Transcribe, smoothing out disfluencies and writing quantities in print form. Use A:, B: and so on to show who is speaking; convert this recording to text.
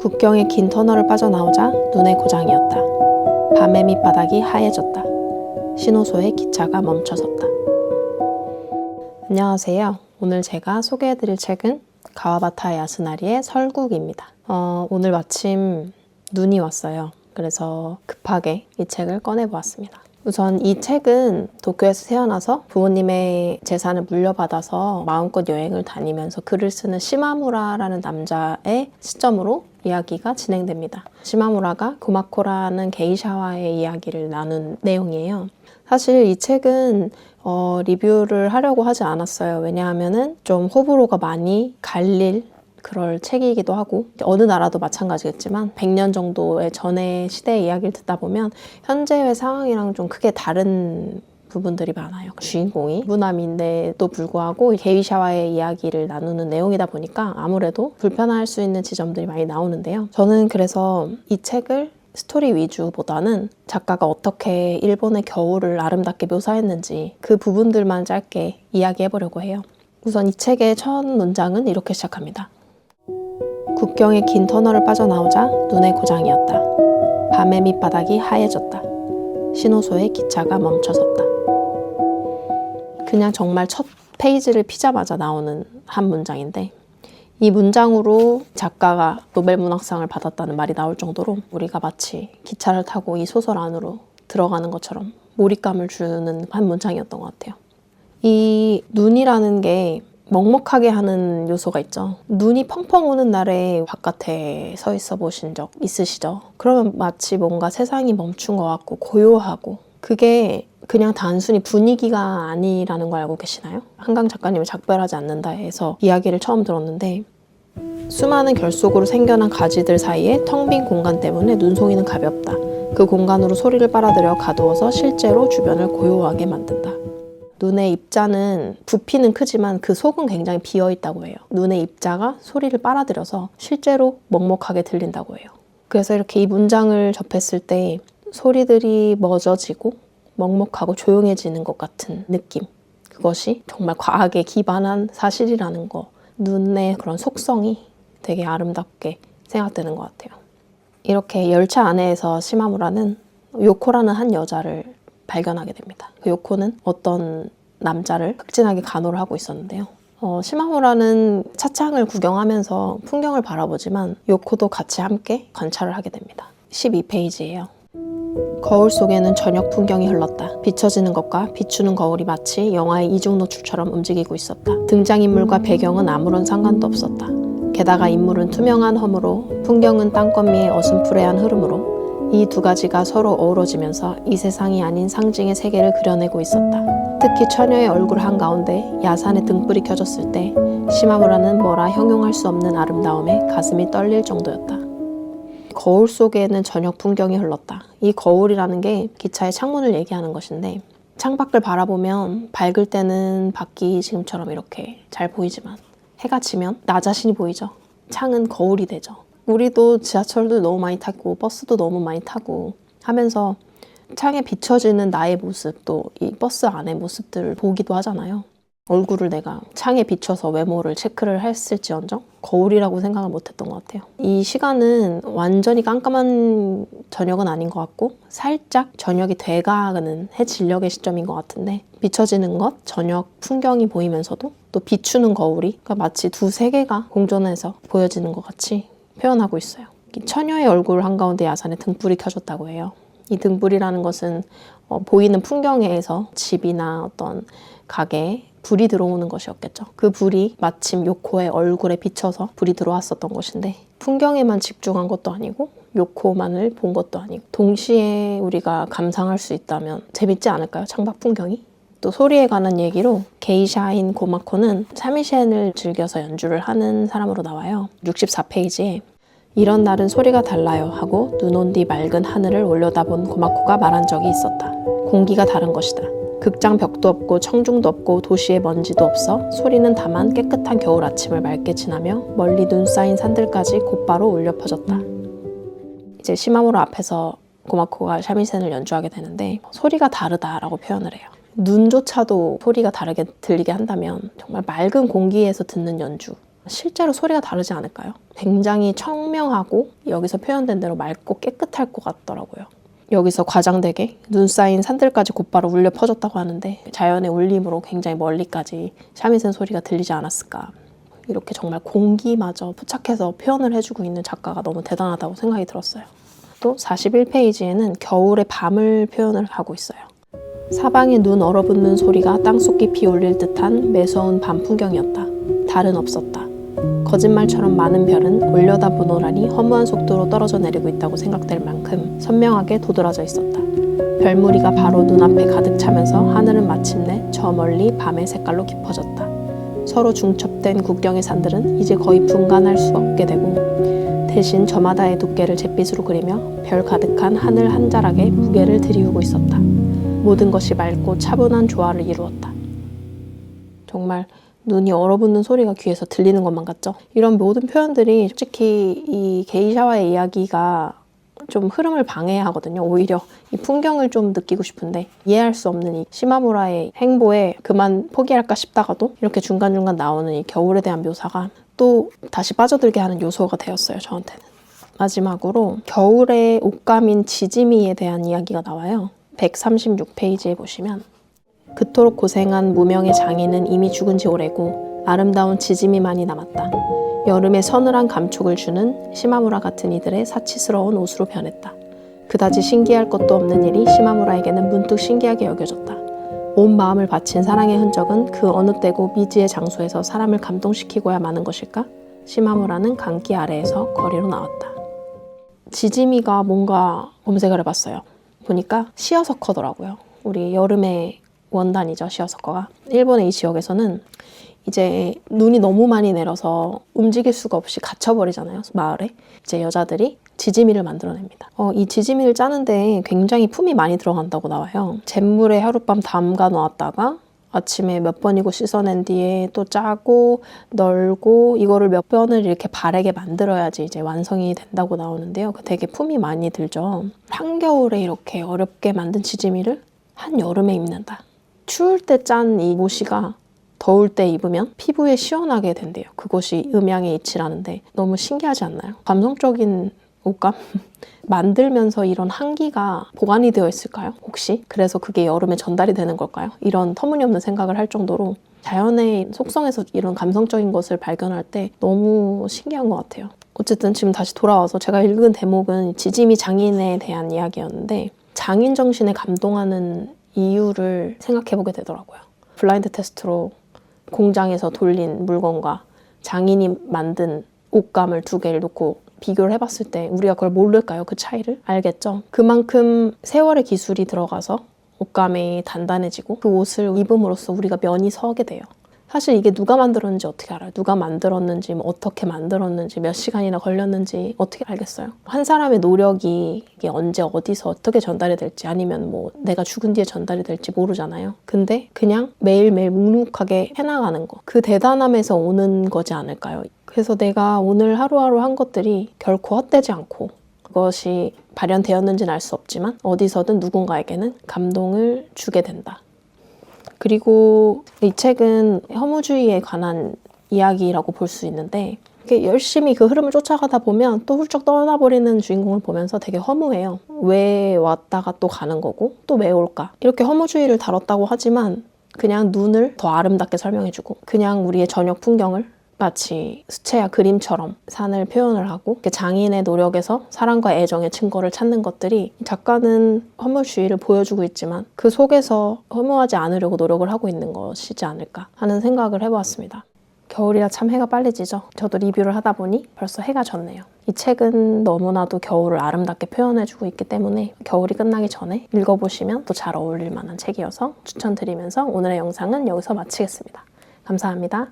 A: 국경의 긴 터널을 빠져나오자 눈의 고장이었다. 밤의 밑바닥이 하얘졌다. 신호소에 기차가 멈춰섰다. 안녕하세요. 오늘 제가 소개해드릴 책은 가와바타 야스나리의 설국입니다. 오늘 마침 눈이 왔어요. 그래서 급하게 이 책을 꺼내보았습니다. 우선 이 책은 도쿄에서 태어나서 부모님의 재산을 물려받아서 마음껏 여행을 다니면서 글을 쓰는 시마무라라는 남자의 시점으로 이야기가 진행됩니다. 시마무라가 고마코라는 게이샤와의 이야기를 나눈 내용이에요. 사실 이 책은 리뷰를 하려고 하지 않았어요. 왜냐하면은 좀 호불호가 많이 갈릴 그럴 책이기도 하고, 어느 나라도 마찬가지겠지만 100년 정도의 전의 시대의 이야기를 듣다 보면 현재의 상황이랑 좀 크게 다른 부분들이 많아요. 주인공이 무남인데도 불구하고 게이샤와의 이야기를 나누는 내용이다 보니까 아무래도 불편할 수 있는 지점들이 많이 나오는데요. 저는 그래서 이 책을 스토리 위주보다는 작가가 어떻게 일본의 겨울을 아름답게 묘사했는지 그 부분들만 짧게 이야기해보려고 해요. 우선 이 책의 첫 문장은 이렇게 시작합니다. 국경의 긴 터널을 빠져나오자 눈의 고장이었다. 밤의 밑바닥이 하얘졌다. 신호소에 기차가 멈춰섰다. 그냥 정말 첫 페이지를 피자마자 나오는 한 문장인데, 이 문장으로 작가가 노벨문학상을 받았다는 말이 나올 정도로 우리가 마치 기차를 타고 이 소설 안으로 들어가는 것처럼 몰입감을 주는 한 문장이었던 것 같아요. 이 눈이라는 게 먹먹하게 하는 요소가 있죠. 눈이 펑펑 오는 날에 바깥에 서 있어 보신 적 있으시죠? 그러면 마치 뭔가 세상이 멈춘 것 같고 고요하고, 그게 그냥 단순히 분위기가 아니라는 걸 알고 계시나요? 한강 작가님을 작별하지 않는다 해서 이야기를 처음 들었는데, 수많은 결속으로 생겨난 가지들 사이에 텅 빈 공간 때문에 눈송이는 가볍다. 그 공간으로 소리를 빨아들여 가두어서 실제로 주변을 고요하게 만든다. 눈의 입자는 부피는 크지만 그 속은 굉장히 비어있다고 해요. 눈의 입자가 소리를 빨아들여서 실제로 먹먹하게 들린다고 해요. 그래서 이렇게 이 문장을 접했을 때 소리들이 멎어지고 먹먹하고 조용해지는 것 같은 느낌, 그것이 정말 과학에 기반한 사실이라는 거, 눈의 그런 속성이 되게 아름답게 생각되는 것 같아요. 이렇게 열차 안에서 시마무라는 요코라는 한 여자를 발견하게 됩니다. 그 요코는 어떤 남자를 극진하게 간호를 하고 있었는데요. 시마무라는 차창을 구경하면서 풍경을 바라보지만 요코도 같이 함께 관찰을 하게 됩니다. 12페이지예요. 거울 속에는 저녁 풍경이 흘렀다. 비춰지는 것과 비추는 거울이 마치 영화의 이중 노출처럼 움직이고 있었다. 등장인물과 배경은 아무런 상관도 없었다. 게다가 인물은 투명한 험으로, 풍경은 땅거미의 어슴푸레한 흐름으로 이 두 가지가 서로 어우러지면서 이 세상이 아닌 상징의 세계를 그려내고 있었다. 특히 처녀의 얼굴 한가운데 야산의 등불이 켜졌을 때 시마무라는 뭐라 형용할 수 없는 아름다움에 가슴이 떨릴 정도였다. 거울 속에는 저녁 풍경이 흘렀다. 이 거울이라는 게 기차의 창문을 얘기하는 것인데, 창밖을 바라보면 밝을 때는 밖이 지금처럼 이렇게 잘 보이지만 해가 지면 나 자신이 보이죠. 창은 거울이 되죠. 우리도 지하철도 너무 많이 타고 버스도 너무 많이 타고 하면서 창에 비춰지는 나의 모습, 또 이 버스 안의 모습들을 보기도 하잖아요. 얼굴을 내가 창에 비춰서 외모를 체크를 했을지언정 거울이라고 생각을 못했던 것 같아요. 이 시간은 완전히 깜깜한 저녁은 아닌 것 같고 살짝 저녁이 돼가는 해질녘의 시점인 것 같은데, 비춰지는 것, 저녁 풍경이 보이면서도 또 비추는 거울이, 그러니까 마치 두 세계가 공존해서 보여지는 것 같이 표현하고 있어요. 처녀의 얼굴 한가운데 야산에 등불이 켜졌다고 해요. 이 등불이라는 것은 보이는 풍경에서 집이나 어떤 가게에 불이 들어오는 것이었겠죠. 그 불이 마침 요코의 얼굴에 비쳐서 불이 들어왔었던 것인데, 풍경에만 집중한 것도 아니고 요코만을 본 것도 아니고 동시에 우리가 감상할 수 있다면 재밌지 않을까요? 창밖 풍경이? 또 소리에 관한 얘기로 게이샤인 고마코는 사미셴을 즐겨서 연주를 하는 사람으로 나와요. 64페이지에 이런 날은 소리가 달라요 하고 눈 온 뒤 맑은 하늘을 올려다본 고마코가 말한 적이 있었다. 공기가 다른 것이다. 극장 벽도 없고 청중도 없고 도시에 먼지도 없어 소리는 다만 깨끗한 겨울 아침을 맑게 지나며 멀리 눈 쌓인 산들까지 곧바로 울려 퍼졌다. 이제 시마무라 앞에서 고마코가 샤미센을 연주하게 되는데 소리가 다르다라고 표현을 해요. 눈조차도 소리가 다르게 들리게 한다면 정말 맑은 공기에서 듣는 연주, 실제로 소리가 다르지 않을까요? 굉장히 청명하고 여기서 표현된 대로 맑고 깨끗할 것 같더라고요. 여기서 과장되게 눈 쌓인 산들까지 곧바로 울려 퍼졌다고 하는데 자연의 울림으로 굉장히 멀리까지 샤미센 소리가 들리지 않았을까. 이렇게 정말 공기마저 포착해서 표현을 해주고 있는 작가가 너무 대단하다고 생각이 들었어요. 또 41페이지에는 겨울의 밤을 표현을 하고 있어요. 사방에 눈 얼어붙는 소리가 땅속 깊이 울릴 듯한 매서운 밤 풍경이었다. 달은 없었다. 거짓말처럼 많은 별은 올려다보노라니 허무한 속도로 떨어져 내리고 있다고 생각될 만큼 선명하게 도드라져 있었다. 별무리가 바로 눈앞에 가득 차면서 하늘은 마침내 저 멀리 밤의 색깔로 깊어졌다. 서로 중첩된 국경의 산들은 이제 거의 분간할 수 없게 되고 대신 저마다의 두께를 잿빛으로 그리며 별 가득한 하늘 한 자락에 무게를 들이우고 있었다. 모든 것이 맑고 차분한 조화를 이루었다. 정말 눈이 얼어붙는 소리가 귀에서 들리는 것만 같죠? 이런 모든 표현들이 솔직히 이 게이샤와의 이야기가 좀 흐름을 방해하거든요. 오히려 이 풍경을 좀 느끼고 싶은데 이해할 수 없는 이 시마무라의 행보에 그만 포기할까 싶다가도 이렇게 중간중간 나오는 이 겨울에 대한 묘사가 또 다시 빠져들게 하는 요소가 되었어요, 저한테는. 마지막으로 겨울의 옷감인 지지미에 대한 이야기가 나와요. 136페이지에 보시면 그토록 고생한 무명의 장인은 이미 죽은 지 오래고 아름다운 지짐이만이 남았다. 여름에 서늘한 감촉을 주는 시마무라 같은 이들의 사치스러운 옷으로 변했다. 그다지 신기할 것도 없는 일이 시마무라에게는 문득 신기하게 여겨졌다. 온 마음을 바친 사랑의 흔적은 그 어느 때고 미지의 장소에서 사람을 감동시키고야 마는 것일까? 시마무라는 강기 아래에서 거리로 나왔다. 지짐이가 뭔가 검색을 해봤어요. 보니까 시어서커더라고요. 우리 여름에 원단이죠, 시어서커가. 일본의 이 지역에서는 이제 눈이 너무 많이 내려서 움직일 수가 없이 갇혀버리잖아요, 마을에. 이제 여자들이 지지미를 만들어냅니다. 이 지지미를 짜는데 굉장히 품이 많이 들어간다고 나와요. 잿물에 하룻밤 담가 놓았다가 아침에 몇 번이고 씻어낸 뒤에 또 짜고 널고 이거를 몇 번을 이렇게 바르게 만들어야지 이제 완성이 된다고 나오는데요. 되게 품이 많이 들죠. 한겨울에 이렇게 어렵게 만든 지지미를 한여름에 입는다. 추울 때 짠 이 모시가 더울 때 입으면 피부에 시원하게 된대요. 그것이 음양의 이치라는데 너무 신기하지 않나요? 감성적인 옷감? 만들면서 이런 한기가 보관이 되어 있을까요? 혹시? 그래서 그게 여름에 전달이 되는 걸까요? 이런 터무니없는 생각을 할 정도로 자연의 속성에서 이런 감성적인 것을 발견할 때 너무 신기한 것 같아요. 어쨌든 지금 다시 돌아와서 제가 읽은 대목은 지지미 장인에 대한 이야기였는데 장인 정신에 감동하는 이유를 생각해보게 되더라고요. 블라인드 테스트로 공장에서 돌린 물건과 장인이 만든 옷감을 두 개를 놓고 비교를 해봤을 때 우리가 그걸 모를까요? 그 차이를? 알겠죠? 그만큼 세월의 기술이 들어가서 옷감이 단단해지고 그 옷을 입음으로써 우리가 면이 서게 돼요. 사실 이게 누가 만들었는지 어떻게 알아요? 누가 만들었는지, 뭐 어떻게 만들었는지, 몇 시간이나 걸렸는지 어떻게 알겠어요? 한 사람의 노력이 이게 언제 어디서 어떻게 전달이 될지 아니면 뭐 내가 죽은 뒤에 전달이 될지 모르잖아요. 근데 그냥 매일매일 묵묵하게 해나가는 거. 그 대단함에서 오는 거지 않을까요? 그래서 내가 오늘 하루하루 한 것들이 결코 헛되지 않고 그것이 발현되었는지는 알 수 없지만 어디서든 누군가에게는 감동을 주게 된다. 그리고 이 책은 허무주의에 관한 이야기라고 볼 수 있는데 이렇게 열심히 그 흐름을 쫓아가다 보면 또 훌쩍 떠나버리는 주인공을 보면서 되게 허무해요. 왜 왔다가 또 가는 거고 또 왜 올까? 이렇게 허무주의를 다뤘다고 하지만 그냥 눈을 더 아름답게 설명해주고 그냥 우리의 저녁 풍경을 마치 수채화 그림처럼 산을 표현을 하고 장인의 노력에서 사랑과 애정의 증거를 찾는 것들이 작가는 허무주의를 보여주고 있지만 그 속에서 허무하지 않으려고 노력을 하고 있는 것이지 않을까 하는 생각을 해보았습니다. 겨울이라 참 해가 빨리 지죠. 저도 리뷰를 하다 보니 벌써 해가 졌네요. 이 책은 너무나도 겨울을 아름답게 표현해주고 있기 때문에 겨울이 끝나기 전에 읽어보시면 또 잘 어울릴 만한 책이어서 추천드리면서 오늘의 영상은 여기서 마치겠습니다. 감사합니다.